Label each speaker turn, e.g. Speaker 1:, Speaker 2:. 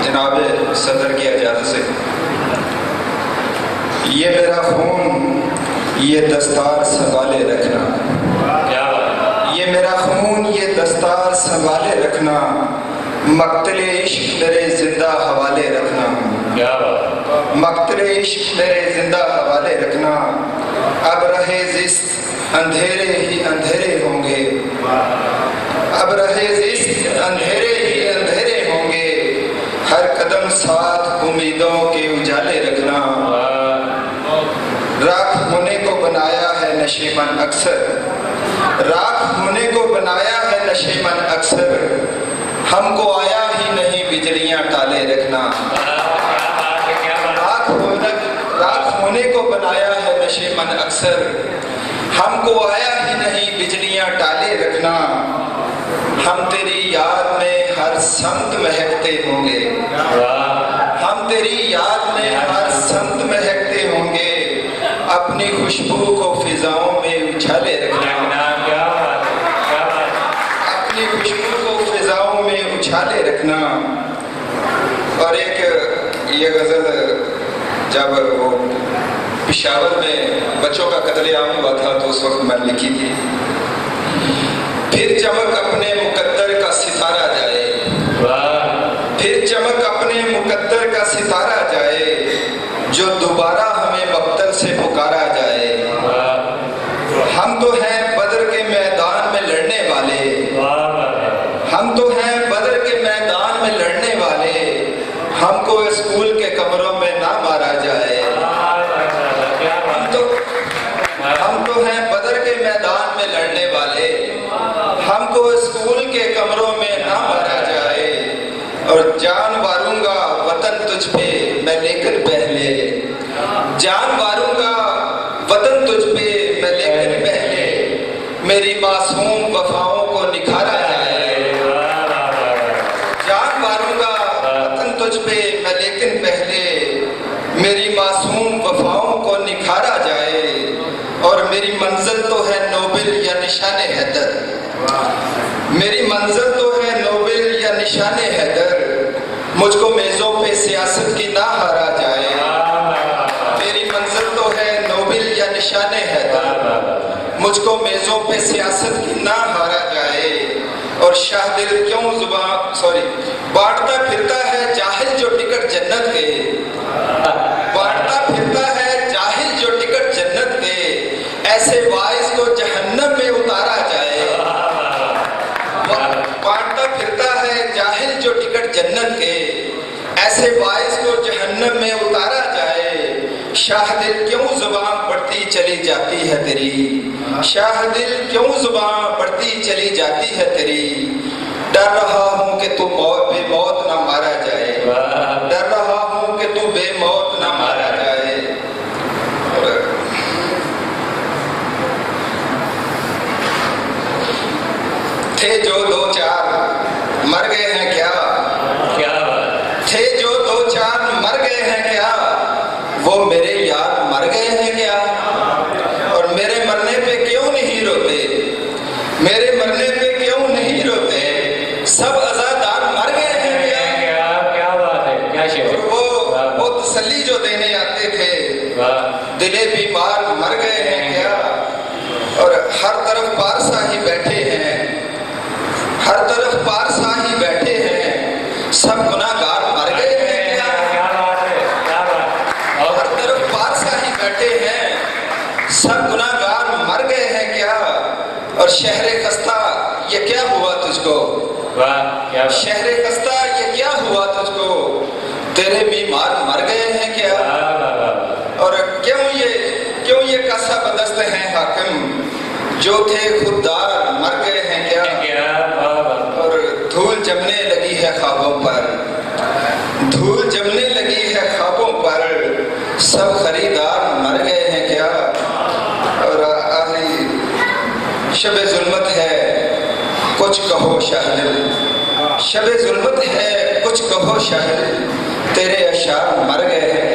Speaker 1: جناب صدر کی اجازت سے، یہ میرا خون یہ دستار سنبھالے رکھنا، یہ میرا خون یہ دستار سنبھالے رکھنا، مقتل عشق میرے زندہ حوالے رکھنا، مقتل عشق میرے زندہ حوالے رکھنا، اب رہے زست اندھیرے ہی اندھیرے ہوں گے، اب رہے زست اندھیرے ہی اندھیرے ہوں گے، ہر قدم ساتھ امیدوں کے اجالے رکھنا، راکھ ہونے کو بنایا ہے نشیمن اکثر، راکھ ہونے کو بنایا ہے نشیمن اکثر، ہم کو آیا ہی نہیں بجلیاں ٹالے رکھنا، راکھ ہونے کو بنایا ہے نشیمن اکثر، ہم کو آیا ہی نہیں بجلیاں ٹالے رکھنا، ہم تیری یاد میں ہر سمت مہکتے ہوں گے، ہم تیری یاد میں ہر سمت مہکتے ہوں گے، اپنی خوشبو کو فضاؤں میں اچھالے رکھنا، اپنی خوشبو کو فضاؤں میں اچھالے رکھنا۔ اور ایک یہ غزل جب وہ پشاور میں بچوں کا قتل عام ہوا تھا تو اس وقت میں نے لکھی تھی، پھر چمک اپنے مقدر کا ستارہ جائے، پھر چمک اپنے مقدر کا ستارہ جائے، جو دوبارہ ہمیں مقتل سے پکارا جائے، ہم تو ہیں بدر کے میدان میں لڑنے والے، ہم تو ہیں بدر کے میدان میں لڑنے والے، ہم کو اسکول کے کمروں میں نہ مارا جائے، ہم تو ہیں بدر کے میدان میں لڑنے والے، ہم کو اسکول کے کمروں میں نہ مارا جائے، اور جان ماروں گا وطن تجھ پہ میں لیکن پہلے، جان ماروں گا وطن تجھ پہ میں لیکن پہلے، میری معصوم وفاؤں کو نکھارا جائے، جان ماروں گا وطن تجھ پہ میں لیکن پہلے، میری معصوم وفاؤں کو نکھارا جائے، اور میری منزل تو ہے نوبل یا نشان حیدر، میری منزل تو ہے نوبل یا نشان حیدر، مجھ کو میزوں پہ سیاست کی نہ ہارا جائے، میری منزل تو ہے نوبل یا نشان حیدر، مجھ کو میزوں پہ سیاست کی نہ ہارا جائے، اور شاہ دل کیوں بانٹتا پھرتا ہے جاہل جو ٹکٹ جنت کے، بانٹتا پھرتا ہے جاہل جو ٹکٹ جنت کے، ایسے واعظ کو جہنم میں اتارا جائے، بانٹتا پھرتا ہے جاہل جو ٹکٹ جنت کے، ایسے واعظ کو جہنم میں اتارا جائے، شاہ دل کیوں زبان بڑھتی چلی جاتی ہے تیری، شاہ دل کیوں زبان بڑھتی چلی جاتی ہے تیری، ڈر رہا ہوں کہ تو بے موت نہ مارا جائے، ڈر رہا ہوں کہ تو بے موت نہ مارا جائے۔ تھے جو دو چار مر گئے ہیں کیا، تھے جو دو چار مر گئے ہیں کیا، وہ میرے یار مر گئے ہیں کیا، اور میرے مرنے پہ کیوں نہیں روتے، میرے مرنے پہ کیوں نہیں روتے، سب عزادار مر گئے ہیں کیا، کیا بات ہے، کیا شعر، وہ تسلی جو دینے آتے تھے، دلے بیمار مر گئے ہیں کیا، اور ہر طرف پارسا ہی بیٹھے ہیں، ہر طرف پارسا ہی بیٹھے ہیں، سب گناہگار مر گئے ہیں کیا، ہر طرف پارسا ہی بیٹھے ہیں، سب گناہگار مر گئے ہیں کیا، اور شہر خستہ یہ کیا ہوا تجھ کو، شہر خستہ یہ کیا ہوا تجھ کو، تیرے بیمار مر گئے ہیں کیا، اور کیوں یہ کیسا بدست ہیں حاکم، جو تھے خوددار مر گئے ہیں کیا، اور دھول جمنے لگی ہے خوابوں پر، دھول جمنے لگی ہے خوابوں پر، سب خریدار مر گئے ہیں کیا، اور آخری شب ظلمت ہے کچھ کہو شاہ دل، شب ظلمت ہے کچھ کہو شاہ دل، تیرے اشعار مر گئے ہیں